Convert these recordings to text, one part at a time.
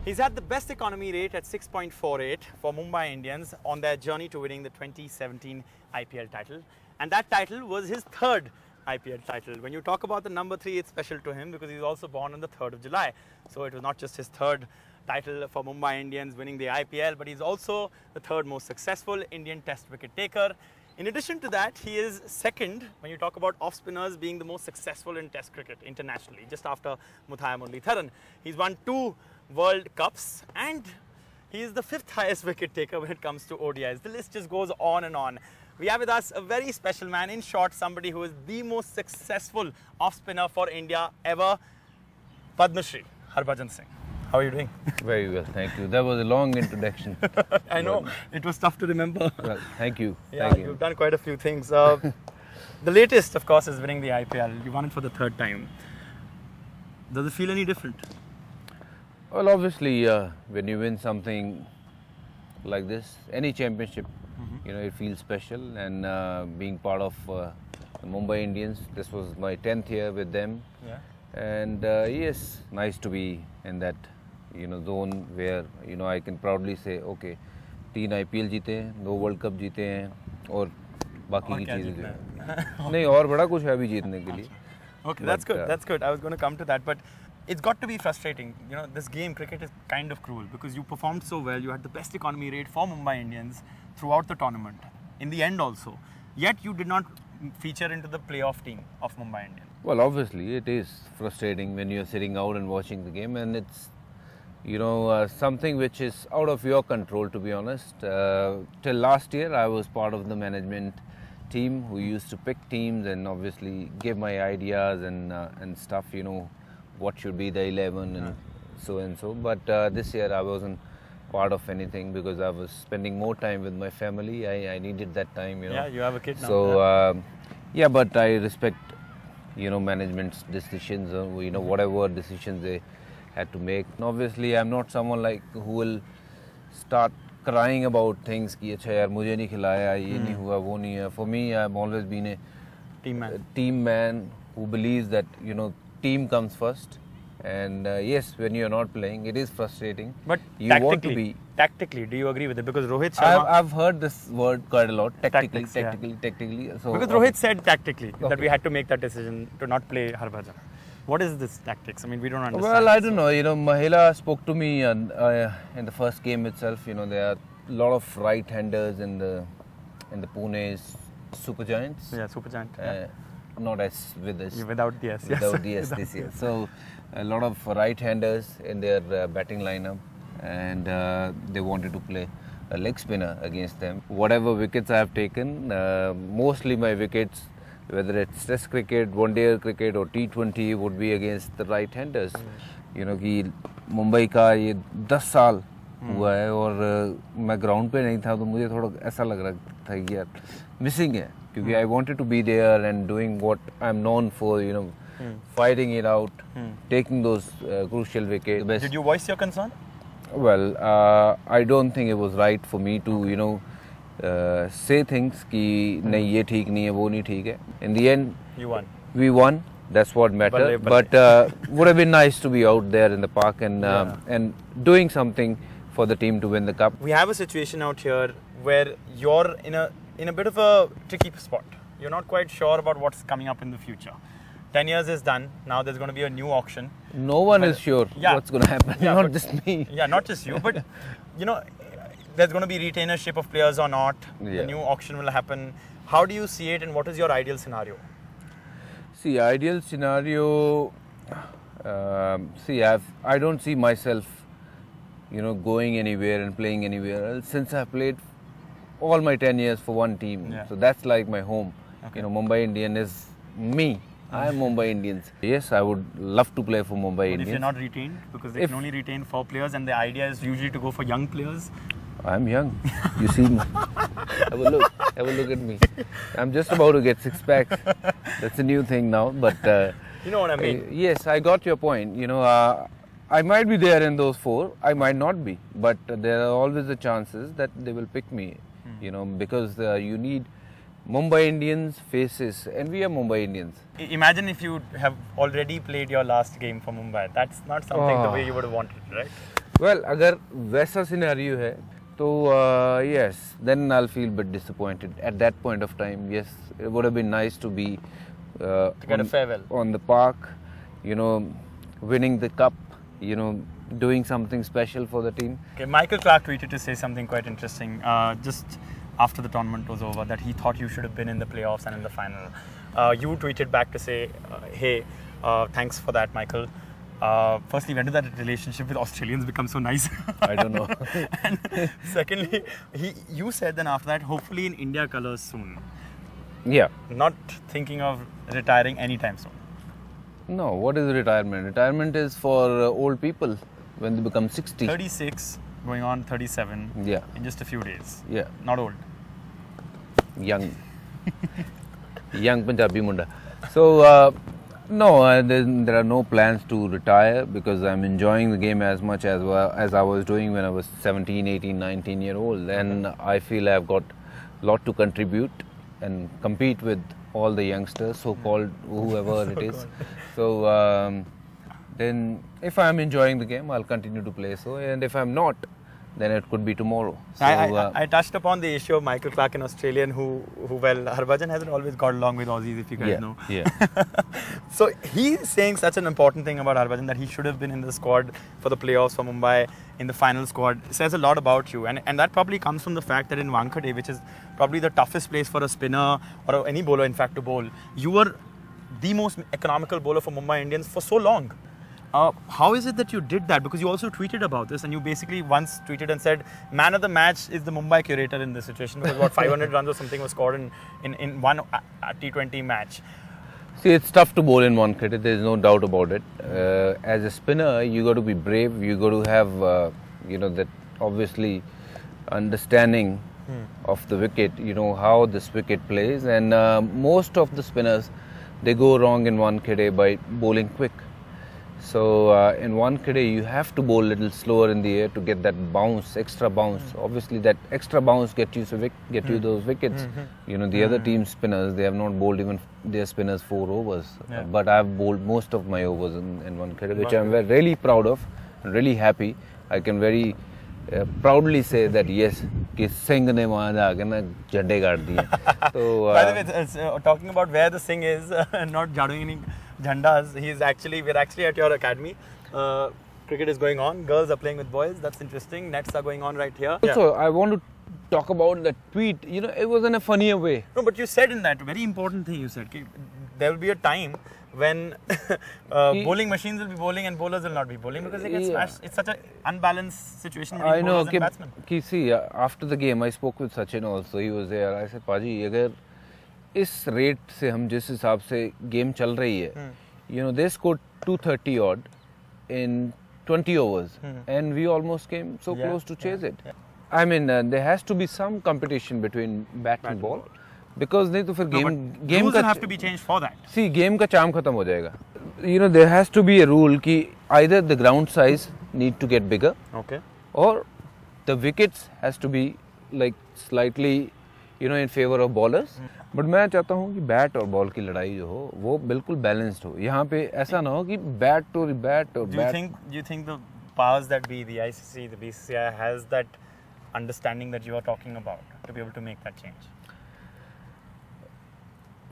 He's had the best economy rate at 6.48 for Mumbai Indians on their journey to winning the 2017 IPL title. And that title was his third IPL title. When you talk about the number 3, it's special to him because he's also born on the 3rd of July. So it was not just his third title for Mumbai Indians winning the IPL, but he's also the third most successful Indian Test wicket taker. In addition to that, he is second when you talk about off-spinners being the most successful in Test cricket internationally, just after Muthaiya Muralitharan. He's won 2 World Cups and he is the 5th highest wicket taker when it comes to ODIs. The list just goes on and on. We have with us a very special man, in short, somebody who is the most successful off-spinner for India ever, Padma Shri, Harbhajan Singh. How are you doing? Very well, thank you. That was a long introduction. I know, it was tough to remember. Well, thank you. Yeah, thank you've done quite a few things. The latest, of course, is winning the IPL. You won it for the 3rd time. Does it feel any different? Well, obviously, when you win something like this, any championship, you know, it feels special. And being part of the Mumbai Indians, this was my 10th year with them. Yeah. And yes, nice to be in that, you know, zone where, you know, I can proudly say, okay, 3 IPL जीते, 2 World Cup जीते हैं और बाकी की चीजें जो हैं नहीं और बड़ा कुछ है अभी जीतने के लिए. Okay, that's good. That's good. I was going to come to that, but it's got to be frustrating. You know, this game, cricket, is kind of cruel because you performed so well. You had the best economy rate for Mumbai Indians throughout the tournament, in the end also. Yet you did not feature into the playoff team of Mumbai Indians. Well, obviously, it is frustrating when you're sitting out and watching the game, and it's, you know, something which is out of your control, to be honest. Till last year, I was part of the management team who used to pick teams and obviously give my ideas and stuff, you know, what should be the 11 and so and so. But this year, I wasn't part of anything because I was spending more time with my family. I needed that time, you know. Yeah, you have a kid now. So, yeah, but I respect, you know, management's decisions, you know, whatever decisions they had to make. And obviously, I'm not someone like who will start crying about things कि अच्छा यार मुझे नहीं खिलाया ये नहीं हुआ वो नहीं है. For me, I've always been a team man who believes that, you know, team comes first. And yes, when you're not playing, it is frustrating. But you want to be tactically, do you agree with it? Because Rohit Sharma, I've heard this word quite a lot. Tactically. So because Rohit said tactically that we had to make that decision to not play Harbhajan. What is this tactics? I mean, we don't understand. Well, I don't know. You know, Mahela spoke to me in the first game itself. You know, there are a lot of right-handers in the Pune's Super Giants. Yeah, Super Giant. Not as with this. Without the S. Without the S this year. So a lot of right-handers in their batting lineup, and they wanted to play a leg spinner against them. Whatever wickets I have taken, mostly my wickets, whether it's Test cricket, one-day cricket or T20, would be against the right-handers. You know कि मुंबई का ये 10 साल हुआ है और मैं ground पे नहीं था तो मुझे थोड़ा ऐसा लग रहा था कि यार मिसिंग है क्योंकि I wanted to be there and doing what I'm known for, you know, fighting it out, taking those crucial wickets. Did you voice your concern? Well, I don't think it was right for me to, you know, say things कि नहीं ये ठीक नहीं है वो नहीं ठीक है. In the end, you won. We won. That's what mattered. But would have been nice to be out there in the park and doing something for the team to win the cup. We have a situation out here where you're in a bit of a tricky spot. You're not quite sure about what's coming up in the future. 10 years is done. Now there's going to be a new auction. No one is sure what's going to happen. Yeah, not just me. Yeah, not just you. But, you know, there's going to be retainership of players or not. Yeah. The new auction will happen. How do you see it and what is your ideal scenario? See, ideal scenario, I don't see myself, you know, going anywhere and playing anywhere else since I've played all my 10 years for one team. Yeah. So that's like my home. Okay. You know, Mumbai Indian is me. I am Mumbai Indians. Yes, I would love to play for Mumbai Indians. If you're not retained, because they can only retain 4 players and the idea is usually to go for young players. I'm young. You see me. Have a look. Have a look at me. I'm just about to get 6 packs. That's a new thing now. But you know what I mean? Yes, I got your point. You know, I might be there in those 4. I might not be. But there are always the chances that they will pick me. You know, because you need Mumbai Indians faces, and we are Mumbai Indians. Imagine if you have already played your last game for Mumbai. That's not something the way you would have wanted, right? Well, अगर वैसा scenario है, तो yes, then I'll feel a bit disappointed. At that point of time, yes, it would have been nice to be to get a farewell on the park, winning the cup, doing something special for the team. Okay, Michael Clark tweeted to say something quite interesting just after the tournament was over, that he thought you should have been in the playoffs and in the final. You tweeted back to say, hey, thanks for that, Michael. Firstly, when did that relationship with Australians become so nice? I don't know. And secondly, you said then after that, hopefully in India colours soon. Yeah. Not thinking of retiring anytime soon. No, what is retirement? Retirement is for old people when they become 60. 36, going on 37 Yeah. in just a few days. Yeah. Not old. Young. Young Punjabi Munda. So, no, there are no plans to retire because I'm enjoying the game as much as I was doing when I was 17, 18, 19 year old. And I feel I've got a lot to contribute and compete with all the youngsters, so-called whoever it is. So, then if I'm enjoying the game, I'll continue to play so. And if I'm not, then it could be tomorrow. So, I touched upon the issue of Michael Clark, an Australian who well, Harbhajan hasn't always got along with Aussies, if you guys know. Yeah. So he's saying such an important thing about Harbhajan, that he should have been in the squad for the playoffs for Mumbai, in the final squad. It says a lot about you, and that probably comes from the fact that in Wankhede, which is probably the toughest place for a spinner or any bowler in fact to bowl, you were the most economical bowler for Mumbai Indians for so long. How is it that you did that? Because you also tweeted about this, and you basically once tweeted and said, man of the match is the Mumbai curator in this situation, because what, 500 runs or something was scored in one T20 match. See, it's tough to bowl in Wankhede, there's no doubt about it. As a spinner, you got to be brave, you got to have, that obviously understanding of the wicket, how this wicket plays. And most of the spinners, they go wrong in Wankhede by bowling quick. So in Wankhede, you have to bowl a little slower in the air to get that bounce, extra bounce. Obviously, that extra bounce get you those wickets. The other team spinners, they have not bowled even their spinners 4 overs. But I've bowled most of my overs in Wankhede, which I'm really proud of, really happy. I can very proudly say that yes, कि Singh ने वहाँ जाके ना झंडे गाड़ दिए. So by the way, talking about where the Singh is, not jadooing any jhandas. We're actually at your academy. Cricket is going on. Girls are playing with boys. That's interesting. Nets are going on right here. Also, I want to talk about that tweet. It was in a funnier way. No, but you said in that very important thing. You said there will be a time when bowling machines will be bowling and bowlers will not be bowling because they get smashed. It's such an unbalanced situation between bowlers and batsmen. See, after the game, I spoke with Sachin also. He was there. I said, Paji, अगर इस rate से हम जिस हिसाब से game चल रही है, they scored 230 odd in 20 overs, and we almost came so close to chase it. I mean, there has to be some competition between bat and ball, because नहीं तो फिर game rules will have to be changed for that. See, game का charm खत्म हो जाएगा. There has to be a rule कि either the ground size need to get bigger, or the wickets has to be like slightly in favor of bowlers. But मैं चाहता हूँ कि bat और बॉल की लड़ाई जो हो वो बिल्कुल बैलेंस्ड हो. यहाँ पे ऐसा ना हो कि बैट और bat. Do you think the powers that be, the ICC, the BCCI, has that understanding that you are talking about to be able to make that change?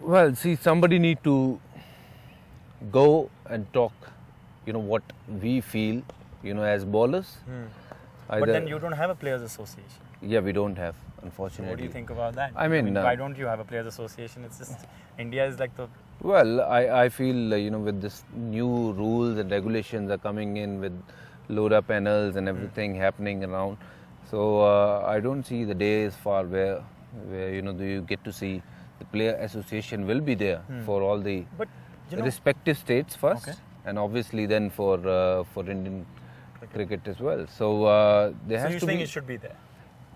Well, see, somebody need to go and talk, what we feel, as bowlers. But then you don't have a players association. Yeah, we don't have, unfortunately. What do you think about that? I mean, why don't you have a players association? It's just India is like the. Well, I feel with this new rules and regulations are coming in with Lodha Panels and everything happening around. So I don't see the day is far where you get to see the player association will be there for all the respective states first, and obviously then for Indian cricket as well. So there has to be. So you think it should be there?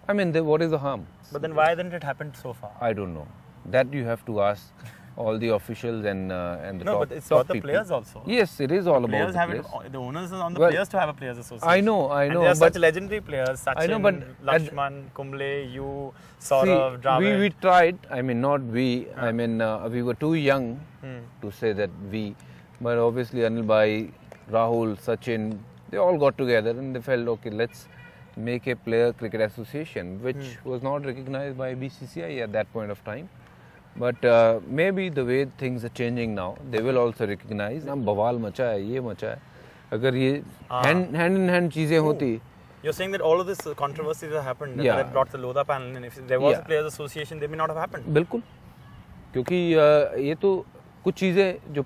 I mean, what is the harm? But then why didn't it happen so far? I don't know. That you have to ask all the officials and the top. No, but it's about the players also. Yes, it is all about the players. The onus is on the players to have a players association. I know. And they are such legendary players. Sachin, Lakshman, Kumble, you, Saurav, Dravid. We tried. I mean, not we. I mean, we were too young to say that we. But obviously, Anil Bhai, Rahul, Sachin, they all got together and they felt, okay, let's make a player cricket association, which was not recognized by BCCI at that point of time. But maybe the way things are changing now, they will also recognize. ना बवाल मचा है, ये मचा है. अगर ये hand in hand चीजें होती. You're saying that all of this controversies that happened that brought the Lodha Panel, and if there was a players association, they may not have happened. बिल्कुल. क्योंकि ये तो कुछ चीजें जो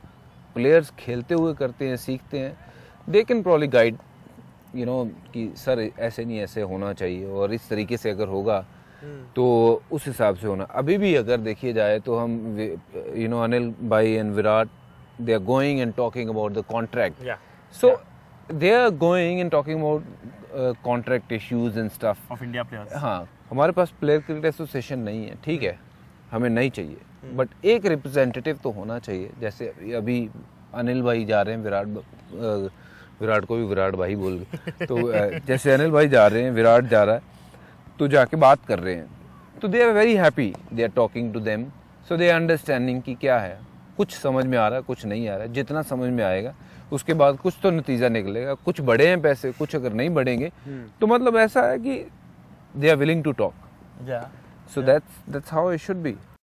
प्लेयर्स खेलते हुए करते हैं, सीखते हैं, they can probably guide, you know, कि सर ऐसे नहीं, ऐसे होना चाहिए और इस तरीके से अगर होगा तो उस हिसाब से होना. अभी भी अगर देखिए जाए तो हम, you know, अनिल भाई and Virat, they are going and talking about the contract. So they are going and talking about contract issues and stuff of India players. हाँ, हमारे पास प्लेयर क्रिकेट एसोसिएशन नहीं है, ठीक है, हमें नहीं चाहिए, बट एक रिप्रेजेंटेटिव तो होना चाहिए. जैसे अभी अनिल भाई जा रहे हैं, विराट को भी विराट भाई बोल गए तो जैसे अनिल भाई जा रहे हैं, विराट जा रहा है, तो जाके बात कर रहे हैं, तो they are very happy, they are talking to them, so they are understanding कि क्या है, कुछ समझ में आ रहा है, कुछ नहीं आ रहा है. जितना समझ में आएगा उसके बाद कुछ तो नतीजा निकलेगा. कुछ बढ़े हैं पैसे, कुछ अगर नहीं बढ़ेंगे तो मतलब ऐसा है कि they are willing to talk. So that's how it should B.